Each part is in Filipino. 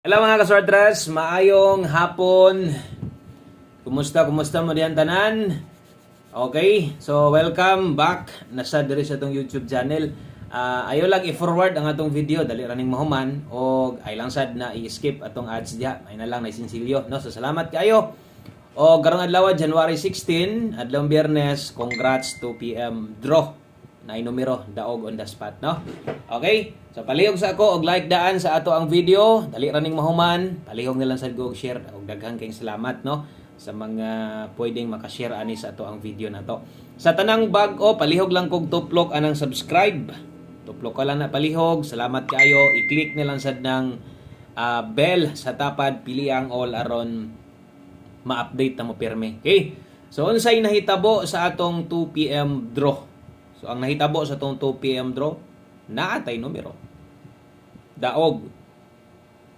Hello mga kaswartras, maayong hapon. Kumusta mo diyan tanan? Okay, so welcome back nasa diri sa atong YouTube channel. Ayo lang i-forward ang atong video dali raning mahuman o ay lang sad na i-skip atong ads diha. Ay na lang na sinsilyo, no? So salamat kayo. O karong adlaw January 16, adlawng Biyernes, congrats 2 PM draw. Na numero daog on the spot, no? Okay? So palihog sa ako og like daan sa ato ang video, dali raning mahuman, palihog na lang sa og share og daghang kayong salamat, no? Sa mga pwedeng makashare ani sa ato ang video na to. Sa tanang bag-o, palihog lang kog tuplok anang subscribe. Tuplok ka lang na palihog. Salamat kayo. I-click na lang sad ng bell sa tapad, pili ang all aron ma-update na mo pirmi. Okay? So unsay nahitabo sa atong 2 PM draw? So ang nahitabo sa atong 2 PM draw, naatay numero. Daog.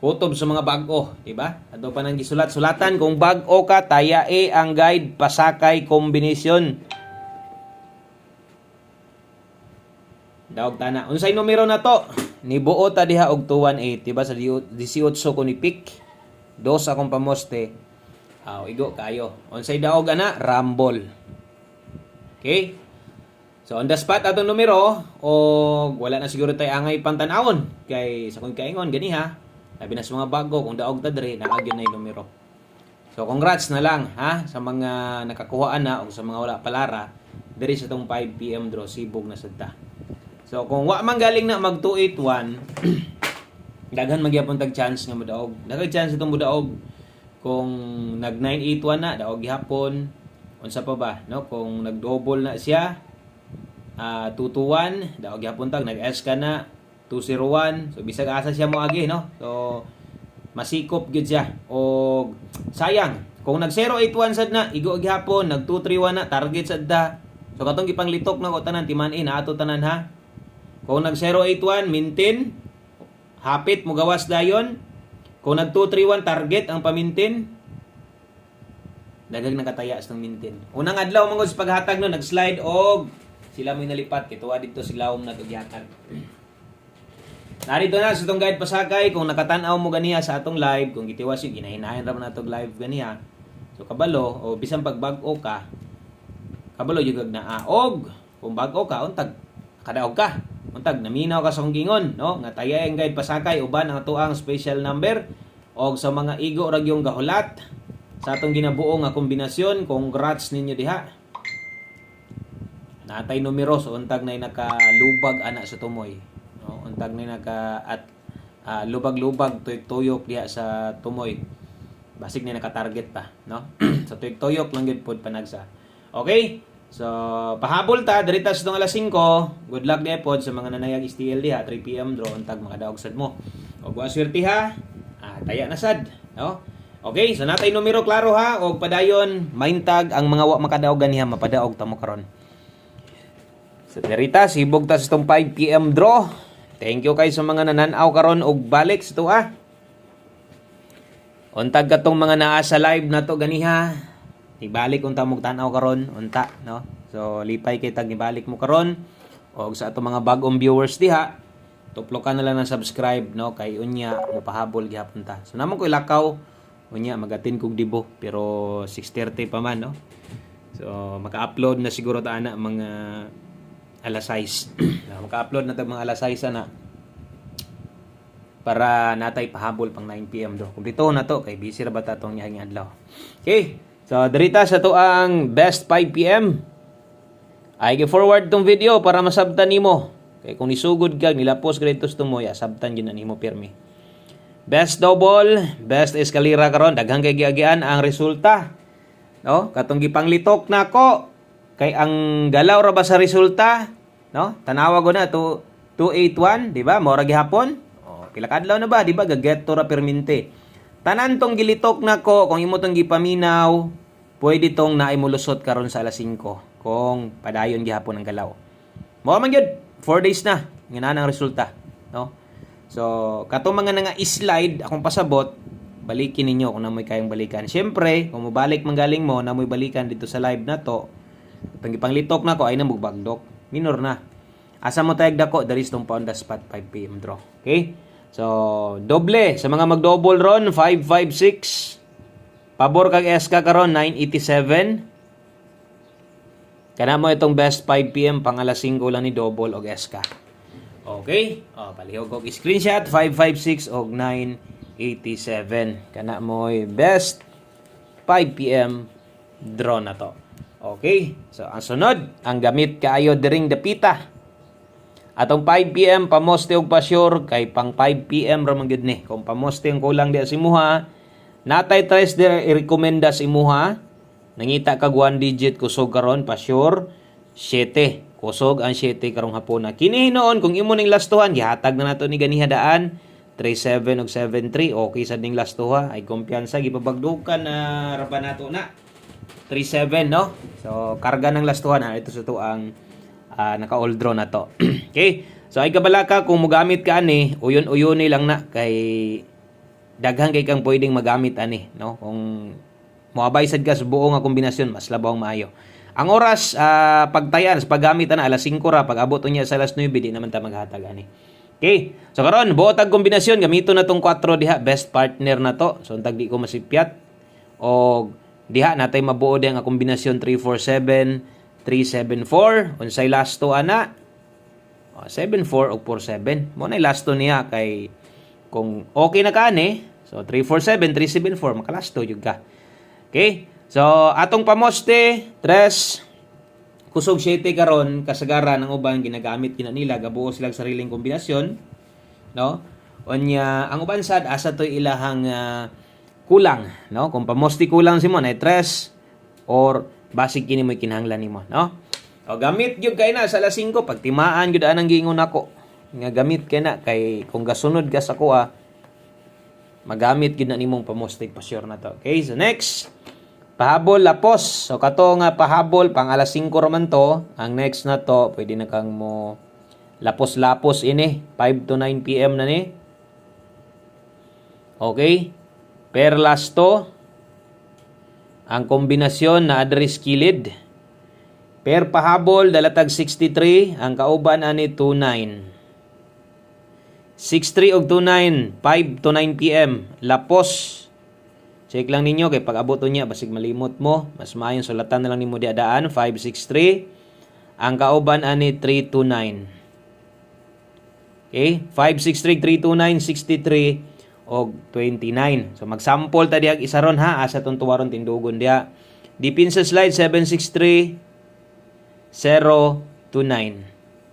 Kutob sa mga bag-o, di ba? Ato pa nang gisulat-sulatan kung bag-o ka, tayae ang guide pasakay kombinasyon. Daog tana. Unsay numero na to? Nibuo ta diha og 218, di ba? Sa 18 ko ni pick. 2 akong pamoste. Igo kayo. Unsay daog ana? Rumble. Okay? So on the spot atong numero o wala na siguro tay angay pantanawon kay sa kung kaingon gani ha. Labi na sa mga bago kung daog ta diri naagyon na 'yung numero. So congrats na lang ha sa mga nakakuhaan na o sa mga wala palara diri sa tong 5 PM draw sibog na sad ta. So kung wa man galing na mag 281 daghan magyapon tag chance nga modaog. Daghan chance itong modaog kung nag 981 na daog gihapon. Unsa pa ba no kung nag-double na siya 221 daog gyapon tag nag-S ka na 201 so bisag asa siya mo agi no so masikop gyud siya og sayang kung nag 081 sad na igo gyapon nag 231 na target sad da so katong gipanglitok na ko tanan timan-in ato tanan ha kung nag 081 maintain hapit mo gawas dayon kung nag 231 target ang pamintin daghang nakataya sa maintain unang adlaw mangod sa paghatag no nag-slide og sila may nalipat kay tuwa dito silawom na tugyatan. Narito na sa itong guide pasakay kung nakatan-aw mo ganiya sa atong live kung gitiwas yung ginahinayan ra man atong live ganiya. So kabalo o bisan pag bag-o ka kabalo jud na og kung bag-o ka untag kadaog ka. Untag naminaw ka sa kong gingon no nga tayay ang guide pasakay uban ang atuang special number og sa mga igo ra gyung gahulat sa atong ginabuo nga kombinasyon congrats ninyo diha. Natay numero so untag nay nakalubag ana sa tumoy no untag nay naka at lubag-lubag tuyok-tuyok diha sa tumoy basig na naka-target pa no so tuyok-tuyok lang gid pod panagsa okay so pahabol ta dirita sa alas 5 good luck diha pod sa mga nanayag STL diha 3 PM draw untag makadaog sad mo og wa swerte ha taya na sad no okay so natay numero klaro ha og padayon maintag ang mga wa makadaog ganiha mapadaog ta mo karon. So, derita, sibog ta sa itong 5 PM draw. Thank you kay sa mga nananaw karon og balik sa ito Untag katong mga naa sa live na to ganiha. Ibalik unta mo tanaw karon unta, no? So, lipay kay tag ibalik mo karon og sa atong mga bagong viewers diha. Tuplokan na lang ng subscribe, no? Kay unya mo pahabol gihapon ta. So, namo ko ilakaw unya magatin kog dibo pero 6:30 pa man, no? So, maka-upload na siguro ta ana mga alas 6. Maka-upload na tag mga alas 6 na para natay pahabol pang 9 PM do. Kumplito na to kay busy ra ba ta tong nihang adlaw. Okay. So dirita sa to ang best 5 PM. Ay gi-forward tong video para masabtan nimo. Kay kung nisugod ka nilapos grade to mo ya sabtan gyud na nimo pirmi. Best double, best eskalera karon daghang kay giagian ang resulta. No? Katong gipanglitok nako kay ang galaw ra ba sa resulta no tanawa ko na to 281 di ba mora gihapon pila ka adlaw na ba di ba gaget to ra permente tanan tong gilitok nako kung imo tong gipaminaw pwede tong naimulusot karon sa alas 5 kung padayon gihapon ang galaw mao man gyud 4 days na ngana ang resulta no so katong mga nga slide akong pasabot balikin ninyo kung namoy kayong balikan syempre kung mobalik manggaling mo namoy balikan dito sa live na to Tang ipanglitok na ko ay namugbagdok. Minor na. Asa mo tayag dako there is tong on the spot 5 PM draw. Okay? So, doble. Sa mga mag-double ron, 556. Pabor kag SK karon 987. Kana mo itong best 5 PM pang alas 5 lang ni double og SK. Okay? Palihog og screenshot 556 og 987. Kana mo best 5 PM draw na to. Okay? So, ang sunod, ang gamit kaayo diring dapita. Atong 5 PM pamoste og pa-sure kay pang 5 PM ra man gyud ni. Kung pamoste ang kulang di sa imuha, natay tres di i-rekomenda sa imuha. Nangita kag 1 digit kusog karon pa-sure 7. Kusog ang 7 karong hapon na. Kini hinuon kung imo ning lastuhan gihatag na nato ni ganiha daan 37 ug 73 okay sa ning lastuha ay kumpiyansa gipabagdukan na raba nato na 37 no. So karga ng lastuhan ito sa to ang naka-all draw na to. Okay? So ay kabalaka kung mogamit ka ani, uyon-uyoni lang na kay daghan kay kang pwedeng magamit ani, no? Kung moabay sad ka sa buo nga kombinasyon, mas labaw maayo. Ang oras pagtayan sa paggamit ana alas 5 ra, pag abot unya sa alas 9 di naman ta maghatag ani. Okay? So karon buot ang kombinasyon gamito na tong 4 diha, best partner na to. So untag di ko masipyat og diha natay mabuo di ang kombinasyon 347 374 unsay last to ana 74 ug 47 mo na last to niya kay kung okay na kani so 347 374 makalasto jud ka. Okay, so atong pamoste 3 kusog 7 karon kasagaran ng uban ginagamit kina nila gabuo sila sariling kombinasyon no unya ang uban sad asa to ilahang kulang no kung pamoste kulang si mo na 3 or basic kini mo kinahanglan nimo no. O gamit gyud kay na sa alas 5 pagtimaan gyud anang giingon nako. Nga gamit kay na kay kung gasunod ka sa kuha magamit gyud na nimong pamostig pa sure na to. Okay, so next pahabol lapos. So kato nga pahabol pang alas 5 ra man to. Ang next na to pwede na kang mo lapos-lapos ini 5 to 9 PM na ni. Okay? Per last to ang kombinasyon na address kilid. Per pahabol dalatag 63, ang kauban ani 29. 63 og 29, 5 to 9 PM. Lapos. Check lang ninyo kay pag abot niya basig malimot mo, mas maayon sulatan na lang nimo di adaan 563. Ang kauban ani 329. Okay? 563 329 63 og 29. So magsample ta diha isa ron ha asa tong tuwaron tindugon diha. Depensa slide 763 029.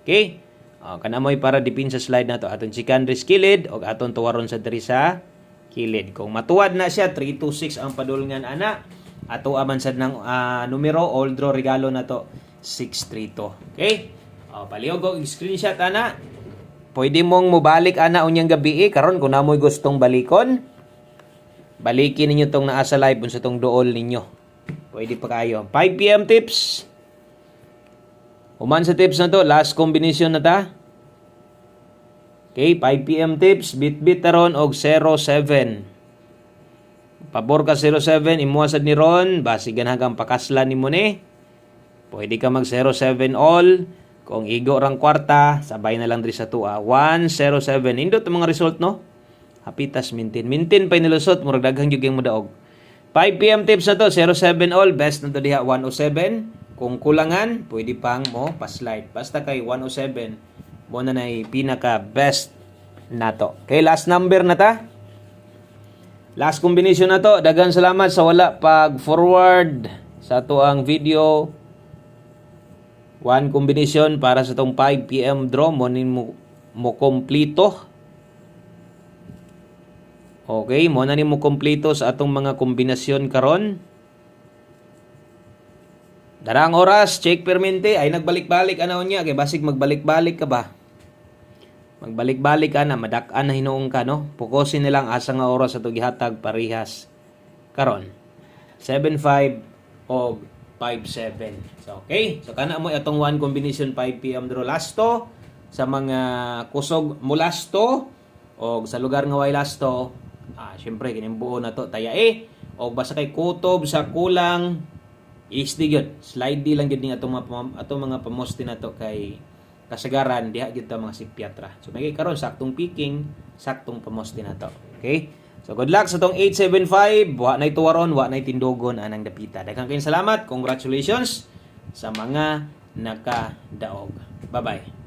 Okay? Kana mo'y para depensa slide na to atong secondary kilid og atong tuwaron sa diri sa kilid. Kung matuwad na siya 326 ang padulngan ana. Ato aman sad ng numero all draw regalo na to 632. Okay? Palihog og screenshot ana. Pwede mong mubalik ana unyang gabi karon kung namoy gustong balikon. Balikin ninyo tong naa sa live unsa tong duol ninyo. Pwede pa kayo. 5 PM tips. Human sa tips na to, last combination na ta. Okay, 5 PM tips, bit-bit taron og 07. Pabor ka 07, imuasad ni Ron, basigan hanggang pakaslan nimo ni. Pwede ka mag 07 all. Kung igo rang kwarta, sabay na lang diri sa tua. 107. Indot ang mga result, no? Hapitas mintin. Mintin pa nilusot, murag daghang gyud mo daog. 5 PM tips na to, 07 all. Best na to diha, 107. Kung kulangan, pwede pang mo pa-slide. Basta kay 107, mo na pinaka best na to. Okay, last number na ta. Last combination na to. Daghang salamat sa wala pag-forward sa to ang video. One combination para sa tong 5 PM draw mo kompleto. Okay, mo na nimo kompleto sa atong mga kombinasyon karon. Darang oras, check permente ay nagbalik-balik ana unya kay basig magbalik-balik ka ba? Magbalik-balik ka na, madak-an na hinuong ka no. Pukosin nilang asa nga oras sa gihatag parehas karon. 75 og 57. So, okay. So, kana mo itong one combination 5 PM draw lasto sa mga kusog mulasto o sa lugar nga way lasto. Syempre, kinimbuo na to taya o basta kay kutob sa kulang isdi gyud. Slide di lang gyud ning atong mga pamoste na to kay kasagaran diha gyud ta mga psikiatra. So may karon saktong picking, saktong pamoste na to. Okay? So good luck sa tong 875. Wa nay tuwaron, wa nay tindogon anang dapita. Daghang kayong salamat. Congratulations sa mga nakadaog. Bye-bye.